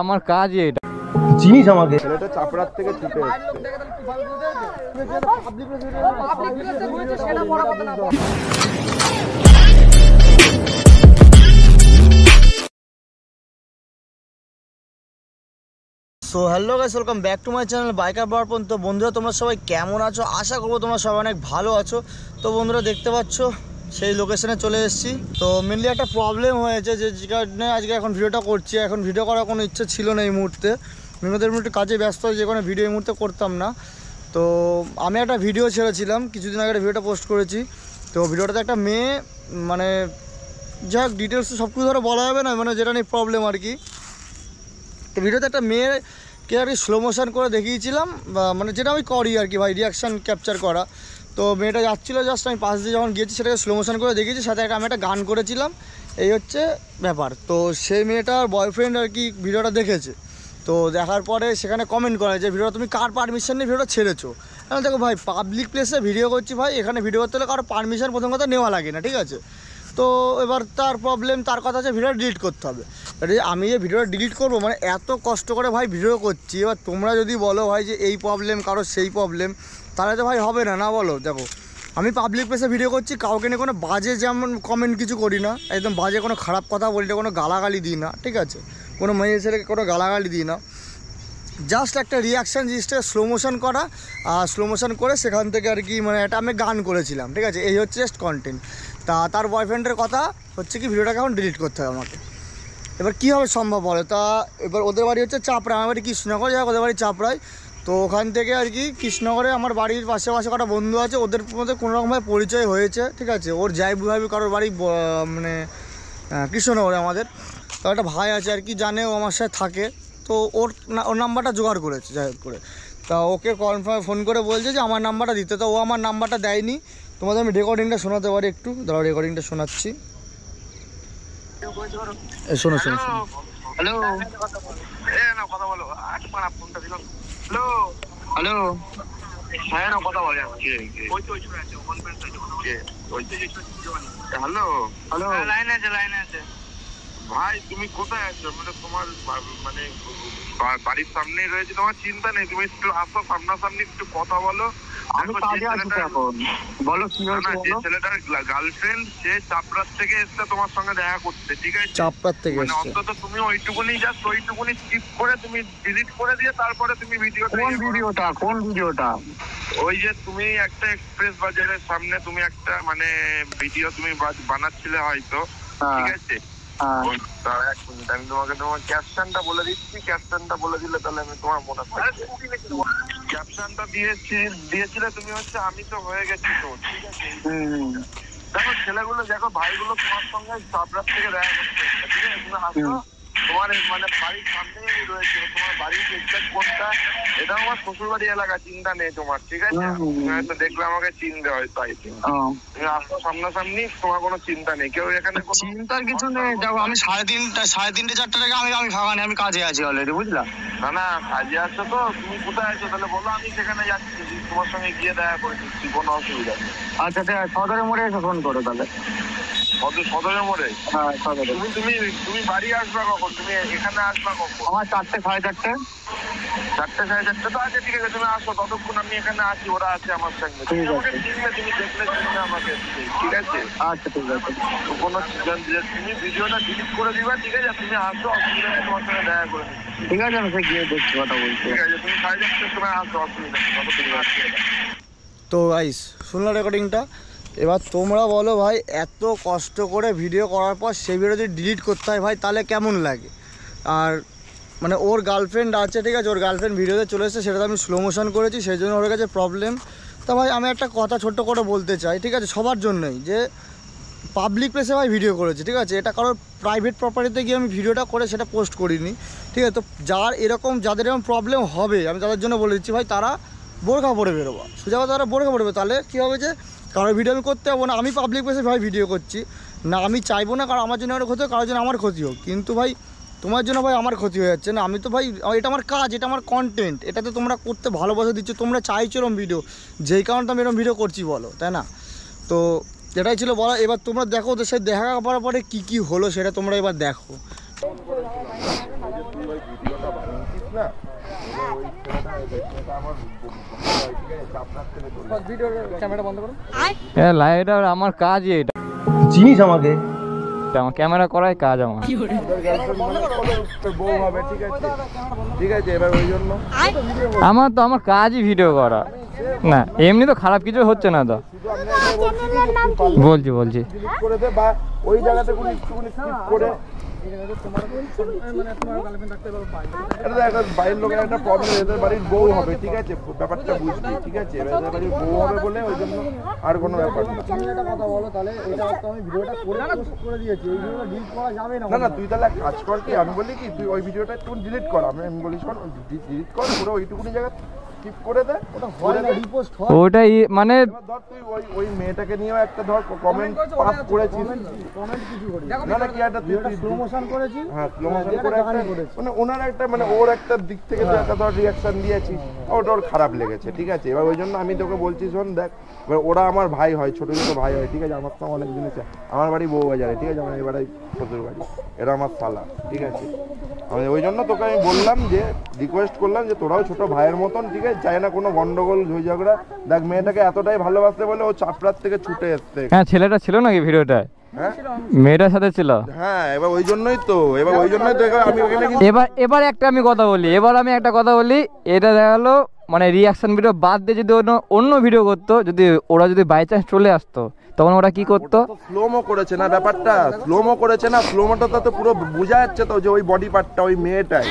আমার কাজই এটা জিনিস আমাকে ছেলেটা চাপড়ার থেকে ছুটে so hello guys, welcome back to my channel biker Barpan. তো বন্ধুরা, তোমরা সবাই কেমন আছো? আশা করবো তোমরা সবাই অনেক ভালো আছো। তো বন্ধুরা, দেখতে পাচ্ছ সেই লোকেশনে চলে এসেছি। তো মেনলি একটা প্রবলেম হয়েছে যে কারণে আজকে এখন ভিডিওটা করছি। এখন ভিডিও করার কোনো ইচ্ছে ছিল না এই মুহূর্তে, একটু কাজে ব্যস্ত হয়ে যে কোনো ভিডিও এই মুহূর্তে করতাম না। তো আমি একটা ভিডিও ছেড়েছিলাম কিছুদিন আগে, ভিডিওটা পোস্ট করেছি। তো ভিডিওটাতে একটা মেয়ে, মানে যাই হোক ডিটেলস সব কিছু ধরো বলা যাবে না, মানে যেটা নিয়ে প্রবলেম আর কি। তো ভিডিওতে একটা মেয়েকে আর কি স্লো মোশন করে দেখিয়েছিলাম, বা মানে যেটা আমি করি আর কি ভাই, রিয়াকশান ক্যাপচার করা। তো মেয়েটা যাচ্ছিলো, জাস্ট আমি পাশ দিয়ে যখন গিয়েছি সেটাকে স্লো মোশন করে দেখিয়েছি, সাথে আমি একটা গান করেছিলাম। এই হচ্ছে ব্যাপার। তো সেই মেয়েটার বয়ফ্রেন্ড আর কি ভিডিওটা দেখেছে। তো দেখার পরে সেখানে কমেন্ট করে যে ভিডিওটা তুমি কার পারমিশন নিয়ে ভিডিওটা ছেড়েছো। আমি দেখো ভাই, পাবলিক প্লেসে ভিডিও করছি ভাই, এখানে ভিডিও করতে হলে কারো পারমিশন প্রথম কথা নেওয়া লাগে না, ঠিক আছে? তো এবার তার প্রবলেম, তার কথা হচ্ছে ভিডিওটা ডিলিট করতে হবে। আমি যে ভিডিওটা ডিলিট করবো, মানে এত কষ্ট করে ভাই ভিডিও করছি, এবার তোমরা যদি বলো ভাই যে এই প্রবলেম, কারো সেই প্রবলেম, তাহলে তো ভাই হবে না, না বলো? দেখো, আমি পাবলিক প্লেসে ভিডিও করছি, কাউকে নিয়ে কোনো বাজে যেমন কমেন্ট কিছু করি না, একদম বাজে কোনো খারাপ কথা বলি না, কোনো গালাগালি দিই না, ঠিক আছে? কোনো মেয়ে ছেলেকে কোনো গালাগালি দিই না। জাস্ট একটা রিয়াকশান জিনিসটা স্লো মোশন করা, আর স্লো মোশন করে সেখান থেকে আর কি মানে একটা আমি গান করেছিলাম, ঠিক আছে? এই হচ্ছে জাস্ট কন্টেন্ট। তার বয়ফ্রেন্ডের কথা হচ্ছে কি ভিডিওটাকে এখন ডিলিট করতে হবে আমাকে। এবার কীভাবে সম্ভব বলে? এবার ওদের বাড়ি হচ্ছে চাপড়া, আমার বাড়ি কৃষ্ণনগর, যাই হোক ওদের বাড়ি চাপড়ায়। তো ওখান থেকে আর কি কৃষ্ণনগরে আমার বাড়ির পাশে কটা বন্ধু আছে, ওদের মধ্যে কোনোরকমভাবে পরিচয় হয়েছে, ঠিক আছে? ওর যাই ভাবি কারোর বাড়ি মানে কৃষ্ণনগরে আমাদের। তো একটা ভাই আছে আর কি, জানে ও আমার সাথে থাকে। তো ওর নাম্বারটা জোগাড় করেছে যাই হোক করে। তা ওকে ফোন করে বলছে যে আমার নাম্বারটা দিতে। তো ও আমার নাম্বারটা দেয়নি। তোমাদের আমি রেকর্ডিংটা শোনাতে পারি একটু, দাঁড়াও রেকর্ডিংটা শোনাচ্ছি। শোনো শোনো শোনো। হ্যালো, না কথা বলো। ফোনটা দিলাম। হ্যালো হ্যালো, হ্যাঁ না কথা বলে। হ্যালো হ্যালো, লাইনে আছে লাইনে আছে। ভাই তুমি কোথায় আছো? মানে তোমার মানে বাড়ির সামনেই রয়েছে, তোমার চিন্তা নেই, তুমি একটু আসো সামনাসামনি, একটু কথা বলো। আমি কাজে আছি এখন, বলো কি হয়েছে? যে ছেলেটার গার্লফ্রেন্ড, সে চাপড়ার থেকে এসছে তোমার সঙ্গে দেখা করতে, ঠিক আছে? চাপড়ার থেকে মানে অন্তত তুমি ওইটুকুনি স্কিপ করে তুমি ডিলিট করে দিয়ে তারপরে তুমি ভিডিওটা। কোন ভিডিওটা? ওই যে তুমি একটা এক্সপ্রেস বাজারের সামনে তুমি একটা মানে ভিডিও তুমি বানাচ্ছিলে হয়তো, ঠিক আছে? এক মিনিট, আমি তোমাকে তোমার ক্যাপশনটা বলে দিচ্ছি। ক্যাপশনটা বলে দিলে তাহলে আমি তোমার মনে থাকবে। ক্যাপশনটা দিয়েছিলে তুমি হচ্ছে আমি তো হয়ে গেছি তো, ঠিক আছে? দেখো ছেলেগুলো, দেখো ভাইগুলো তোমার সঙ্গে চাপড়ার থেকে দেখা করতে, ঠিক আছে? তুমি হাসো, তোমার মানে বাড়ির সামনেই আমি রয়েছে, তোমার বাড়ির এক্সাক্ট কোনটা, এটা আমার শ্বশুর বাড়ি এলাকা, চিন্তা নেই তোমার, ঠিক আছে? তুমি হয়তো দেখলে আমাকে চিনতে হয়, তাই তুমি আসো সামনাসামনি, তোমার কোনো চিন্তা নেই। কেউ এখানে চিন্তার কিছু নেই। দেখো আমি সাড়ে তিনটে 4:30 থেকে আমি ফাঁকা নেই, আমি কাজে আছি অলরেডি, বুঝলাম? না কাজে আছো তো? তুমি কোথায় আছো তাহলে বলো, আমি সেখানে যাচ্ছি, তোমার সঙ্গে গিয়ে দেখা করে দিচ্ছি, কোনো অসুবিধা নেই। আচ্ছা ঠিক আছে, সদরের মোড়ে এসে ফোন করো তাহলে। সদরের মোড়ে? হ্যাঁ সদরে। তুমি বাড়ি আসবা কখন? তুমি এখানে আসবা কখন? আমার 4টে 4:30। 4টে 4:30 তো আছে, ঠিক আছে তুমি আসো, ততক্ষণ আমি এখানে আছি, ওরা আছে আমার সঙ্গে। ঠিক আছে, তুমি দেখলে চিনবে আমাকে, ঠিক আছে? আচ্ছা ঠিক আছে। কোনো তুমি ভিডিওটা ডিলিট করে দিবা, ঠিক আছে? তুমি আসো, অসুবিধা নেই, তোমার সঙ্গে দেখা করে দিচ্ছি, ঠিক আছে? আমি সে গিয়ে দেখছি, কথা বলছি, ঠিক আছে? তুমি 4:30 সময় আসো, অসুবিধা নেই। তো গাইস, শুনলো রেকর্ডিংটা। এবার তোমরা বলো ভাই, এত কষ্ট করে ভিডিও করার পর সেই ভিডিও যদি ডিলিট করতে হয় ভাই, তাহলে কেমন লাগে? আর মানে ওর গার্লফ্রেন্ড আছে, ঠিক আছে? ওর গার্লফ্রেন্ড ভিডিওতে চলে এসেছে, সেটা তো আমি স্লো মোশন করেছি, সেই জন্য ওর কাছে প্রবলেম। তা ভাই আমি একটা কথা ছোট্ট করে বলতে চাই, ঠিক আছে? সবার জন্যই, যে পাবলিক প্লেসে ভাই ভিডিও করেছি, ঠিক আছে? এটা কারোর প্রাইভেট প্রপার্টিতে গিয়ে আমি ভিডিওটা করে সেটা পোস্ট করিনি, ঠিক আছে? তো যাদের এরকম প্রবলেম হবে, আমি তাদের জন্য বলে দিচ্ছি ভাই, তারা বোরখা পরে বেরোবা, সোজা কথা, তারা বোরখা পড়বে। তাহলে কী হবে যে কারোর ভিডিও আমি করতে পারবো না। আমি পাবলিক প্লেসে ভাই ভিডিও করছি না, আমি চাইবো না কারণ আমার জন্য একটা ক্ষতি হোক, কারোর জন্য আমার ক্ষতি হোক, কিন্তু ভাই তোমার জন্য ভাই আমার ক্ষতি হয়ে যাচ্ছে না। আমি তো ভাই, এটা আমার কাজ, এটা আমার কন্টেন্ট, এটাতে তোমরা করতে ভালোবাসা দিচ্ছ, তোমরা চাইছো এরকম ভিডিও, যেই কারণে আমি এরকম ভিডিও করছি, বলো, তাই না? তো এটাই ছিল বলা। এবার তোমরা দেখো ওদের সাথে দেখা করার পরে কি কি হলো সেটা তোমরা এবার দেখো। লাইটটা আমার কাজই এটা, চিনিস আমাকে? আমার ক্যামেরা করাই কাজ আমার। ঠিক আছে, এবার ওই জন্য আমার কাজই ভিডিও করা, না এমনি তো খারাপ কিছু হচ্ছে না তো। বলছি করে দে বা ওই জায়গাতে কোনো একটুখানি স্কিপ করে। এটা দেখ, বাইরের লোকের একটা প্রবলেম, এদের বাড়ির বউ হবে, ঠিক আছে, ব্যাপারটা বুঝবি, ঠিক আছে, এবার এদের বাড়ির বউ হবে বলে ওই জন্য আর কোনো ব্যাপার না। কথা বলো তাহলে, এটা তো আমি ভিডিওটা করে দিয়েছি, ওই ভিডিওটা ডিলিট করা যাবে না। না না, তুই তাহলে এক কাজ কর, কি আমি বলি কি, তুই ওই ভিডিওটা একটু ডিলিট কর, আমি বলি শোন ডিলিট কর, পুরো ওইটুকুনি জায়গা স্কিপ করে দে। ওটাই মানে এবার ধর তুই ওই মেয়েটাকে নিয়েও একটা ধর কমেন্ট পাস করেছিস, না না কি একটা তুই স্লো মোশন করেছি। হ্যাঁ, স্লো মোশন করে একটা মানে ওনার একটা মানে ওর একটা দিক থেকে তুই একটা ধর রিঅ্যাকশন দিয়েছিস, ওটা ওর খারাপ লেগেছে, ঠিক আছে। এবার ওই জন্য আমি তোকে বলছি শোন দেখ, এবার ওরা আমার ভাই হয়, ছোট ছোট ভাই হয়, ঠিক আছে, আমার তো অনেক জিনিস, আমার বাড়ি বউ বাজারে, ঠিক আছে, আমার এবারে শ্বশুর বাড়ি, এরা আমার শালা, ঠিক আছে। আমি ওই জন্য তোকে আমি বললাম যে রিকোয়েস্ট করলাম যে তোরাও ছোট ভাইয়ের মতন, ঠিক আছে, চাই না কোনো গন্ডগোল ঝই ঝগড়া। দেখ মেয়েটাকে এতটাই ভালোবাসতে বলে ও চাপড়ার থেকে ছুটে এসছে। হ্যাঁ, ছেলেটা ছিল নাকি ভিডিওটা? হ্যাঁ, মেয়েটার সাথে ছিল। হ্যাঁ, এবার ওই জন্যই তো আমি ওখানে এবার একটা আমি কথা বলি, এটা দেখা গেলো মানে রিয়াকশন ভিডিও বাদ দিয়ে যদি অন্য ভিডিও করতো, যদি ওরা যদি বাই চান্স চলে আসতো তখন ওরা কি করতো? স্লোমো করেছে না ব্যাপারটা, স্লোমো করেছে না, স্লোমোটা তো পুরো বোঝা যাচ্ছে তো যে ওই বডি পার্টটা ওই মেয়েটাই।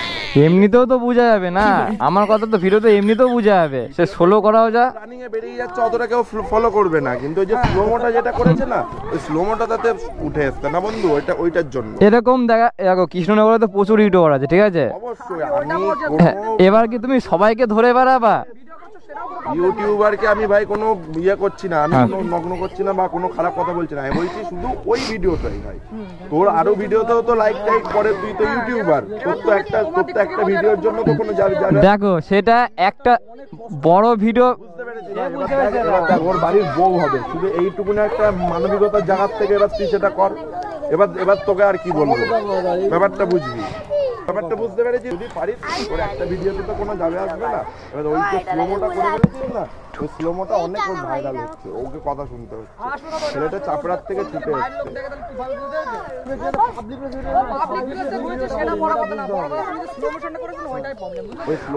এমনিতেও তো বোঝা যাবে না, আমার কথা তো ভিডিওতে এমনিতেও বোঝা যাবে, সে সোলো করাও যা রানিং এ বেরিয়ে যাচ্ছে, অতটা কেউ ফলো করবে না, কিন্তু ওই যে স্লোমোটা যেটা করেছে না, ওই স্লোমোটা তাতে উঠে আসছে না বন্ধু, ওইটার জন্য। এরকম দেখো কৃষ্ণনগরে তো প্রচুর ইউটিউবার আছে, ঠিক আছে, অবশ্যই আমি এবার কি তুমি সবাইকে ধরে বেড়াবা? ইউটিউবারকে আমি ভাই কোনো ইয়ে করছি না, আমি কোনো নগ্ন করছি না বা কোনো খারাপ কথা বলছি না, আমি বলছি শুধু ওই ভিডিওটাই ভাই। তোর আরো ভিডিওতেও তো লাইক টাইক করে, তুই তো ইউটিউবার, তোর তো একটা ভিডিওর জন্য তো কোনো যাবে। দেখো সেটা একটা বড় ভিডিও, ওর বাড়ির বউ হবে, শুধু এইটুকুনি একটা মানবিকতার জায়গার থেকে এবার তুই সেটা কর। এবার তোকে আর কি বলবো, ব্যাপারটা বুঝবি, ব্যাপারটা বুঝতে পেরেছি। যদি পারিস ওর একটা ভিডিওতে তো কোনো যাবে আসবে না। এবার ওই যে স্লোমোটা করে ফেলেছিস না, ওই স্লোমোটা অনেক ভাইরাল হচ্ছে, ওকে কথা শুনতে হচ্ছে, ছেলেটা চাপড়ার থেকে ছুটে এসছে।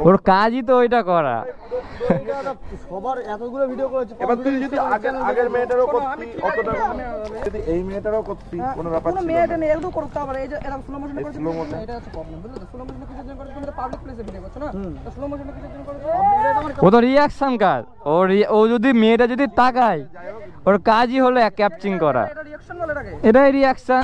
ওর কাজই তো ওইটা করা। সবার এতগুলো ভিডিও করেছে, এবার তুই যদি আগের মেয়েটারও করতি অতটা, যদি এই মেয়েটারও করতি কোনো ব্যাপার ছিল না। মেয়েটা নিয়ে একটু করতে হবে, এই যে এরকম স্লো মোশনে করতে স্লো মোশন এটা হচ্ছে প্রবলেম, বুঝলে তো? স্লো মোশনে কিছু জন করে, তুমি তো পাবলিক প্লেসে ভিডিও করছো না, তো স্লো মোশনে কিছু জন করে ও তো রিয়াকশন কাজ, ও যদি মেয়েটা যদি তাকায়, ওর কাজই হলো ক্যাপচিং করা, এটা রিঅ্যাকশন বলে এটাকে। এটাই রিয়াকশন।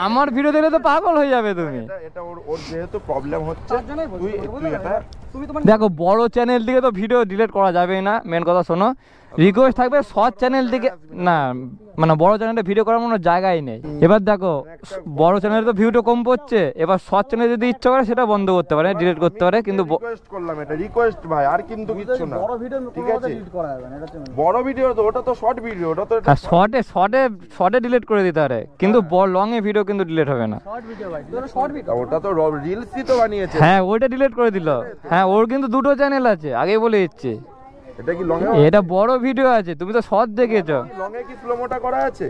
আমার ভিডিও দেখলে তো পাগল হয়ে যাবে তুমি। এটা ওর যেহেতু প্রবলেম হচ্ছে, তার জন্যই বলছি, তুই এটা তুমি তোমার দেখো বড় চ্যানেল থেকে তো ভিডিও ডিলিট করা যাবে না, মেন কথা শোনো, রিকোয়েস্ট থাকবে শর্ট চ্যানেল থেকে না, মানে বড় চ্যানেলে ভিডিও করার কোনো জায়গাই নেই। এবার দেখো বড় চ্যানেলে তো ভিউটা কম পড়ছে, এবার শর্ট চ্যানেলে যদি ইচ্ছা করে সেটা বন্ধ করতে পারে, ডিলিট করতে পারে, কিন্তু রিকোয়েস্ট করলাম, এটা রিকোয়েস্ট ভাই, আর কিন্তু কিচ্ছু না, বড় ভিডিও ঠিক আছে। ডিলিট করা যাবে না, এটা হচ্ছে main। বড় ভিডিও তো ওটা তো শর্ট ভিডিও, ওটা তো শর্টে ডিলিট করে দিতে পারে, কিন্তু লং এ ভিডিও কিন্তু ডিলিট হবে না। শর্ট ভিডিও ভাই, তোরা শর্ট ভিডিও। ওটা তো রিলসই তো বানিয়েছে। হ্যাঁ, ওইটা ডিলিট করে দিল। হ্যাঁ, ওর কিন্তু দুটো চ্যানেল আছে, আগেই বলে দিচ্ছি। এটা কি লং এটা বড় ভিডিও আছে, তুমি তো শর্ট দেখেছো, লং এ কি স্লোমোটা করা আছে?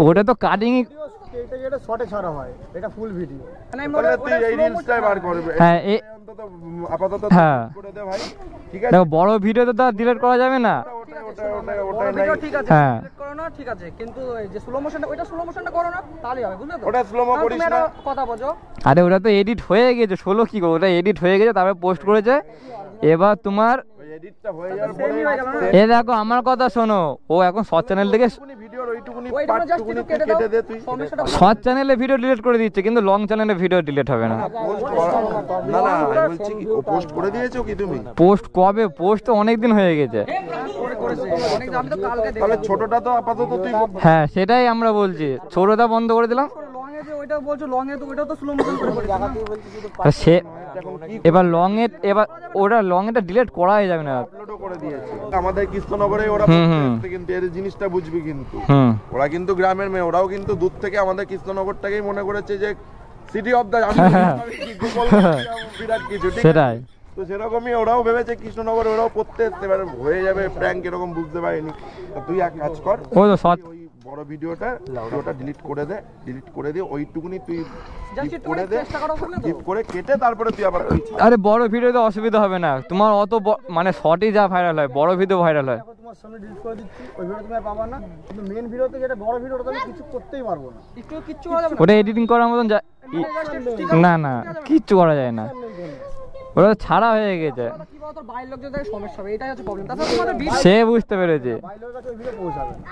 ওটা তো কাটিং। এটা শর্টে ছাড়া হয়, এটা ফুল ভিডিও। মানে আমি তাহলে তুই এই রিলসটাই বার করবে। হ্যাঁ, অন্তত আপাতত হ্যাঁ করে দে ভাই, ঠিক আছে। দেখো বড় ভিডিও তো ডিলিট করা যাবে না। বড় ভিডিও ঠিক আছে, হ্যাঁ। ডিলিট করো না, ঠিক আছে, কিন্তু এই যে স্লো মোশনটা, ওইটা স্লো মোশনটা করো না, তাহলেই হবে, বুঝলে তো? ওটা স্লোমো তাহলে করিস তুমি না। একটা কথা বোঝো, আরে ওটা তো এডিট হয়ে গেছে, ষোলো কি করবো, ওটা এডিট হয়ে গেছে, তারপরে পোস্ট করেছে। এবার তোমার ওই এডিটটা হয়ে যাওয়ার পরে সেমই হয়ে গেল না? এ দেখো আমার কথা শোনো, ও এখন শর্ট চ্যানেল থেকে ভিডিওর ওইটুকুনি ওইটুকু just পার্টটুকুনি একটু কেটে কেটে দে দাও, তুই। সমস্যাটা শর্ট চ্যানেলে ভিডিও ডিলিট করে দিচ্ছে, কিন্তু লং চ্যানেলে ভিডিও ডিলিট হবে না। পোস্ট না না, আমি বলছি কি ও পোস্ট করে দিয়েছো কি তুমি? পোস্ট কবে? পোস্ট তো অনেকদিন হয়ে গেছে। করেছে অনেক, আমি তো কালকে তাহলে ছোটটা তো আপাতত তুই হ্যাঁ, সেটাই আমরা বলছি, ছোটটা বন্ধ করে দিলাম। লং এ এ যে ওইটা বলছো লং এ, তো ওইটাও তো স্লো মোশন করে করেছে না? তা সে এবার লং এ, এবার ওটা লং এটা ডিলিট করাই যাবে না। আপলোডও করে দিয়েছে আমাদের কৃষ্ণনগরে ওরা কিন্তু এর জিনিসটা বুঝবি কিন্তু ওরা কিন্তু গ্রামের মেয়ে, ওরাও কিন্তু দূর থেকে আমাদের কৃষ্ণনগরটাকেই মনে করেছে যে সিটি অফ দ্য বিরাট কিছু, ঠিক সেটাই। তো সেরকমই ওরাও ভেবেছে কৃষ্ণনগরে ওরাও পড়তে আসতে পারে, হয়ে যাবে প্র্যাঙ্ক, এরকম বুঝতে পারিনি। তো তুই এক কাজ কর, ওই তো শর্ট ওই বড় ভিডিওটা ডিলিট করে দে, ডিলিট করে দিয়ে ওইটুকুনি তুই জাস্ট একটু চেষ্টা করো বললে তো। ডিপ করে কেটে তারপরে তুই আবার আরে বড় ভিডিওতে অসুবিধা হবে না তোমার, অত মানে শর্টই যা ভাইরাল হয়, বড় ভিডিও ভাইরাল হয়। তোমার সামনে ডিলিট করে দিচ্ছি, ওই ভিডিও তুমি আর পাবা না, কিন্তু মেন ভিডিওতে যেটা বড় ভিডিওটা আমি কিছু করতেই পারবো না। একটু কিচ্ছু করা যাবে না। ওটা এডিটিং করার মতন না, না কিচ্ছু করা যায় না, ওটা ছাড়া হয়ে গেছে। কি বলতো, তোর বাইরের লোকজন দেখে সমস্যা হবে, এটাই হচ্ছে প্রবলেম। তাছাড়া তোমাদের সে বুঝতে পেরেছে। বাইরের কাছে ওই ভিডিও পৌঁছাবে না।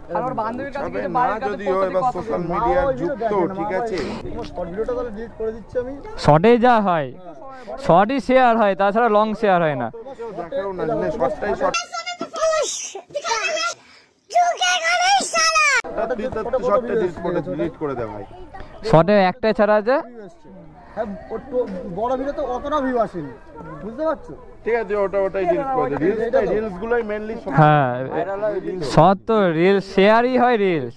আর আমার বান্ধবীর কাছে গিয়ে না, বাইরের কাছে যদিও পৌঁছাতে এবার কত সোশ্যাল সময়। মিডিয়ার যুগ তো, ঠিক আছে। তোমার শর্ট ভিডিওটা তাহলে ডিলিট করে দিচ্ছি আমি। শর্টে যা হয় শর্টই শেয়ার হয়, তাছাড়া লং শেয়ার হয় না। দেখেও না, শর্টটাই শর্ট, শর্টটা ডিলিট করে দে ভাই। শর্টে একটাই ছাড়া আছে। হ্যাঁ, ওর তো বড় ভিডিওতে অতটা ভিউ আসেনি, বুঝতে পারছো? ঠিক আছে, ওটাই ডিলিট করে দে। রিলস গুলোই মেইনলি হ্যাঁ, শর্ট তো রিলস শেয়ারই হয়, রিলস।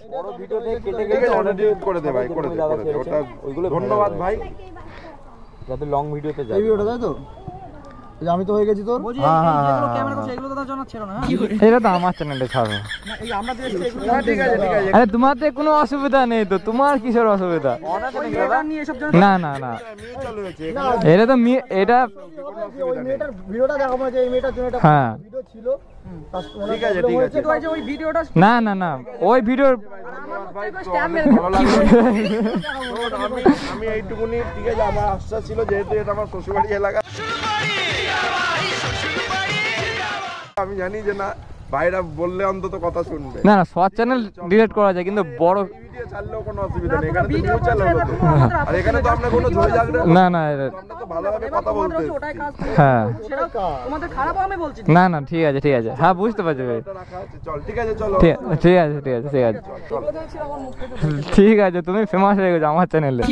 ওটা ডিলিট করে দে ভাই, করে দে ওটা। ধন্যবাদ ভাই। যাতে লং ভিডিওতে এই ভিডিওটা তাই তো, এই যে আমি তো হয়ে গেছি তোর। বলছি যেগুলো ক্যামেরা করছে এগুলো তো তার জন্য ছিল না, হ্যাঁ? এটা তো আমার চ্যানেলে ছাড়ো। না, এই আমরা তো এসেছি এগুলো ঠিক আছে, ঠিক আছে। আরে তোমার তো কোনো অসুবিধা নেই তো, তোমার কিসের অসুবিধা? এটা নিয়ে এসব জন্য না না না, মিউচুয়াল হয়েছে। এটা তো এটা ওই মেয়েটার ভিডিওটা দেখাবো, যে এই মেয়েটার জন্য একটা হ্যাঁ। ভিডিও ছিল। ঠিক আছে, ঠিক আছে। কিন্তু ওই যে ওই ভিডিওটা না না না, ওই ভিডিওর স্ট্যাম্প মেরে ভালো লাগলো। আমি এইটুকুনি, ঠিক আছে, আমার আশা ছিল যেহেতু এটা আমার শ্বশুরবাড়ি এলাকা, আমি জানি যে না ভাইরা বললে অন্তত কথা শুনবে। না না, শর্ট চ্যানেল ডিলিট করা যায়, কিন্তু বড় ভিডিও ছাড়লেও কোনো অসুবিধা নেই, এখানে তো ভিডিও মিউচুয়াল করছে, হলো এটা তো। কোনো আমাদের আর এখানে তো আমরা কোনো ঝগড়া ঝাগড়া, না না আমরা তো ভালোভাবে কথা বলতে এসেছি। ওটাই কাজ। হ্যাঁ সেটা তোমাদের খারাপ আমি বলছি না। না না, ঠিক আছে ঠিক আছে, হ্যাঁ বুঝতে পারছি ভাই। এটা রাখা আছে, চল, ঠিক আছে, চলো। ঠিক আছে ঠিক আছে ঠিক আছে এগুলো দেখছি আমার মুখ থেকে ঠিক আছে, তুমি ফেমাস হয়ে গেছো আমার চ্যানেলে।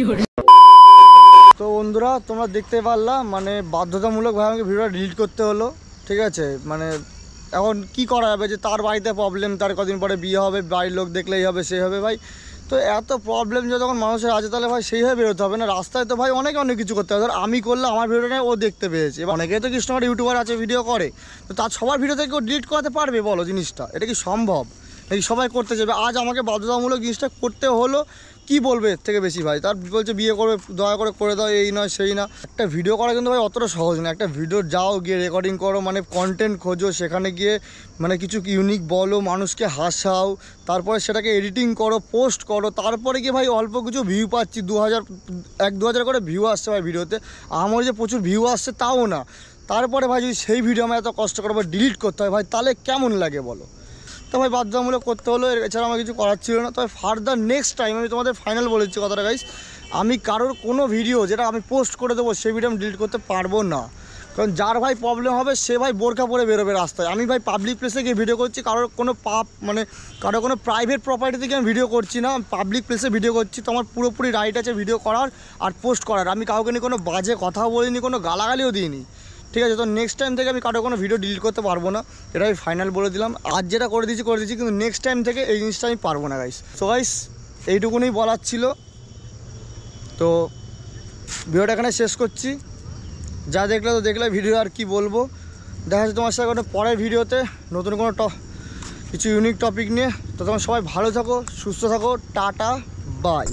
তো বন্ধুরা তোমরা দেখতে পারলা, মানে বাধ্যতামূলকভাবে আমাকে ভিডিওটা ডিলিট করতে হলো, ঠিক আছে। মানে এখন কি করা যাবে, যে তার বাড়িতে প্রবলেম, তার কদিন পরে বিয়ে হবে, বাড়ির লোক দেখলেই হবে, সেই হবে ভাই। তো এত প্রবলেম যখন মানুষের আছে, তাহলে ভাই সেইভাবে বেরোতে হবে না। রাস্তায় তো ভাই অনেক কিছু করতে হবে। ধর আমি করলে আমার ভিডিওটা নিয়ে ও দেখতে পেয়েছে, এবার অনেকেই তো কৃষ্ণনগর ইউটিউবার আছে, ভিডিও করে, তো তার সবার ভিডিও থেকে ও ডিলিট করাতে পারবে বলো জিনিসটা? এটা কি সম্ভব? নাকি সবাই করতে চাইবে? আজ আমাকে বাধ্যতামূলক জিনিসটা করতে হলো, কি বলবে এর থেকে বেশি ভাই? তার বলছে বিয়ে করবে, দয়া করে দাও, এই নয় সেই না। একটা ভিডিও করা কিন্তু ভাই অতটা সহজ না। একটা ভিডিও যাও, গিয়ে রেকর্ডিং করো, মানে কন্টেন্ট খোঁজো, সেখানে গিয়ে মানে কিছু ইউনিক বলো, মানুষকে হাসাও, তারপরে সেটাকে এডিটিং করো, পোস্ট করো, তারপরে গিয়ে ভাই অল্প কিছু ভিউ পাচ্ছি, 1-2 হাজার করে ভিউ আসছে ভাই ভিডিওতে। আমার যে প্রচুর ভিউ আসছে তাও না। তারপরে ভাই যদি সেই ভিডিও আমার এত কষ্ট করে ডিলিট করতে হয় ভাই, তাহলে কেমন লাগে বলো? তো ভাই বাধ্যতামূলক করতে হলো, এছাড়া আমার কিছু করার ছিল না। তবে ফার্দার নেক্সট টাইম আমি তোমাদের ফাইনাল বলেছি কথাটা গাইস, আমি কারোর কোনো ভিডিও যেটা আমি পোস্ট করে দেবো সেই ভিডিও আমি ডিলিট করতে পারবো না। কারণ যার ভাই প্রবলেম হবে সে ভাই বোরকা পরে বেরোবে রাস্তায়। আমি ভাই পাবলিক প্লেসে গিয়ে ভিডিও করছি, কারোর কোনো কারোর কোনো প্রাইভেট প্রপার্টি থেকে আমি ভিডিও করছি না, পাবলিক প্লেসে ভিডিও করছি। তো আমার পুরোপুরি রাইট আছে ভিডিও করার আর পোস্ট করার। আমি কাউকে নিয়ে কোনো বাজে কথাও বলিনি, কোনো গালাগালিও দিইনি, ঠিক আছে। তো নেক্সট টাইম থেকে আমি কারো কোনো ভিডিও ডিলিট করতে পারবো না, এটা আমি ফাইনাল বলে দিলাম। আজ যেটা করে দিয়েছি, কিন্তু নেক্সট টাইম থেকে এই জিনিসটা আমি পারবো না গাইস। সো গাইস এইটুকুনি বলার ছিল, তো ভিডিওটা এখানে শেষ করছি। যা দেখলে তো দেখলে, ভিডিও আর কি বলবো। দেখা যাচ্ছে তোমার সাথে কোনো পরের ভিডিওতে নতুন কোনো কিছু ইউনিক টপিক নিয়ে। তো তোমার সবাই ভালো থাকো, সুস্থ থাকো, টাটা বাই।